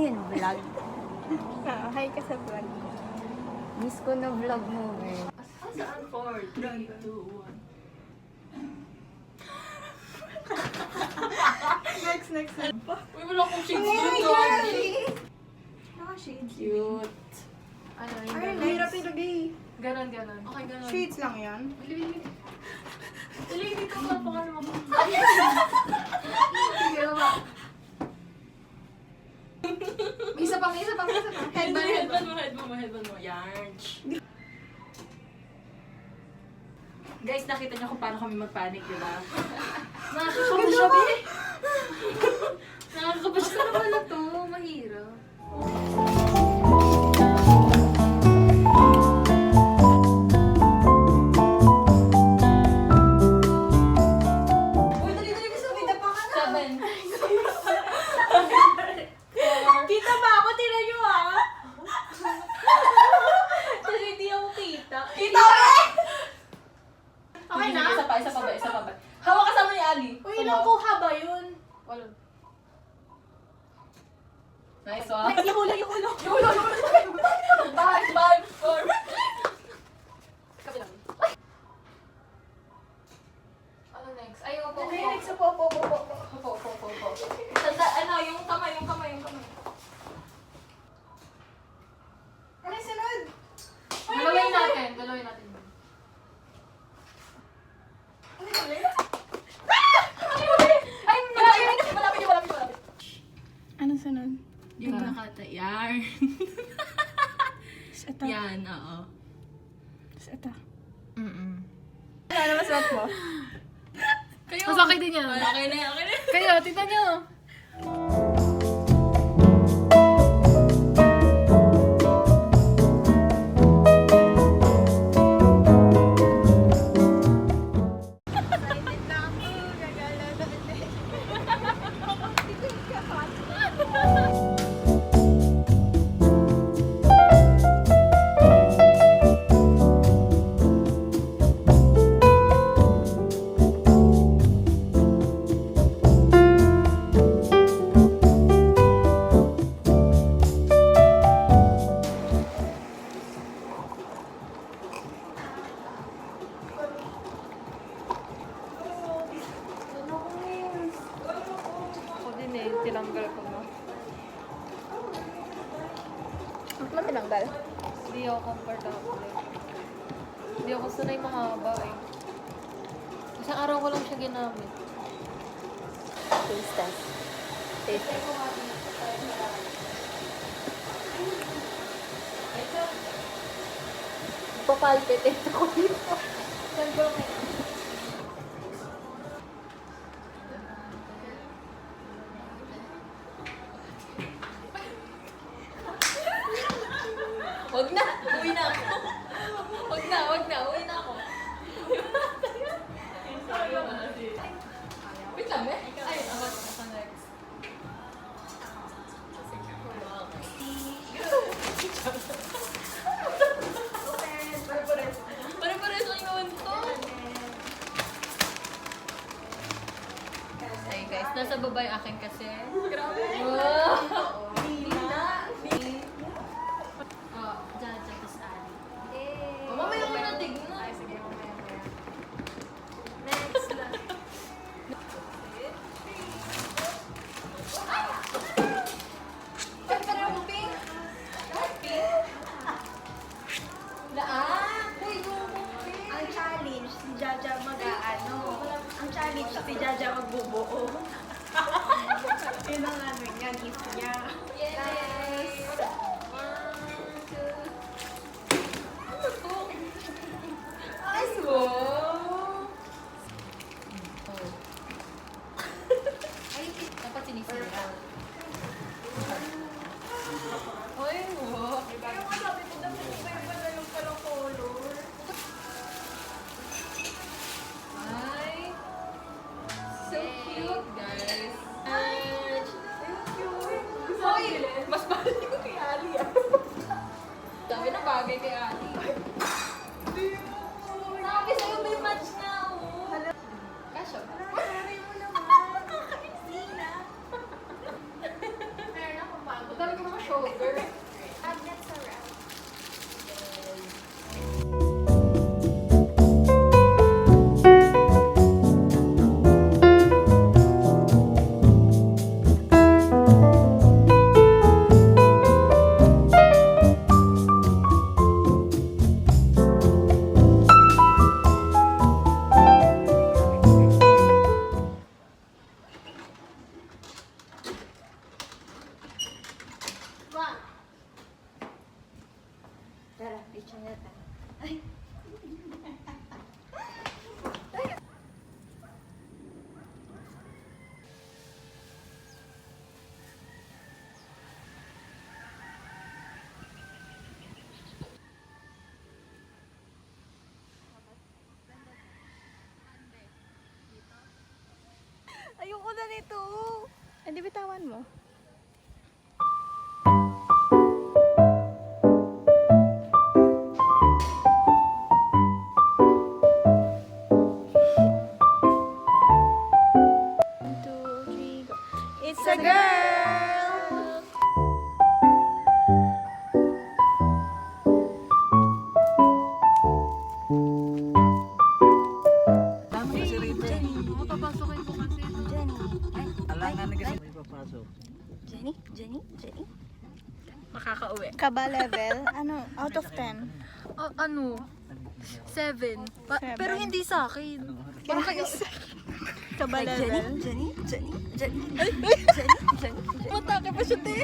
yun, vlog. Hi ka sa vlog. Miss ko na vlog mo, eh. Saan? 4, 3, 2, 1. Next. Uy, wala akong shades Ay, dito. Naka-shades. Cute. Ano yung Ay, ganon? mahirap ilagay. Ganon. Okay, ganon. Shades lang yan. Dali, dito ka pa ka naman. Sige, ba? May isa pa. Headband mo. Yarn. Guys, nakita niyo kung paano kami magpanic, di ba? Nakakakaba siya, be. Nakakakaba siya. Ano pala to? Mahirap. Uy, dali gusto. May dapa ka na. 7. Kita ba ako? Tira nyo ah. Kasi hindi ako kita. Kita ko eh! Okay na? Isa pa ba? Hawak kasama ni Ali. Uy, ilang kuha ba yun? Wala. Nice one. Ay, yung ulo. Five, 4. Kapilang. Ano next? Ay, opo. Next, po. Opo. Tanda, yung kamay. Ano yung sunod? Dalawin natin. Ano yung ulit? Ay, malapit. Anong sunod? Yung nakata. Yarn. Ito. Yan, oo. Ito. Mm-mm. Ano mas suot mo? Kayo. Mas okay din yan. Okay na. Kayo, tignan nyo. Excited na ako. Gagala na ulit. Ako din eh, tinanggal ko na. Ang naman tinanggal. Hindi ako comfortable. Hindi ako sanay mahaba eh. Isang araw ko lang siya ginamit. Taste test. Taste test. Papalpitate ako dito. Wag na. Uwi na ako. Uwi na ako. Wait lang, eh. Ay, ako next. Pare-pares lang naman to. Ay guys, nasa baba yung akin kasi. Grabe. Wow. Oh, Jaja, tapos Ali. Oh, mamaya mo na tignan. Ay, sige, mamaya. Next lang. Ay, pareho mo pink. Pink? Uy, go mo pink. Ang challenge, si Jaja mag-aano. Ang challenge, si Jaja magbubuo. Yun ang ano niya, gift Magkano ko mga shoulder? Tablets around. Tara, picture na tayo. Ayoko na nito. Hindi bitawan mo. It's a girl! Tama kasi rito. Papasukin ko kasi. Jenny. Alangan na kasi may papasok. Jenny? Makakauwi. Kaba level, ano, out of 10? Ano? 7. Pero hindi sa akin. Parang kayo. Kaba level. Jenny? Matake pa siya, te.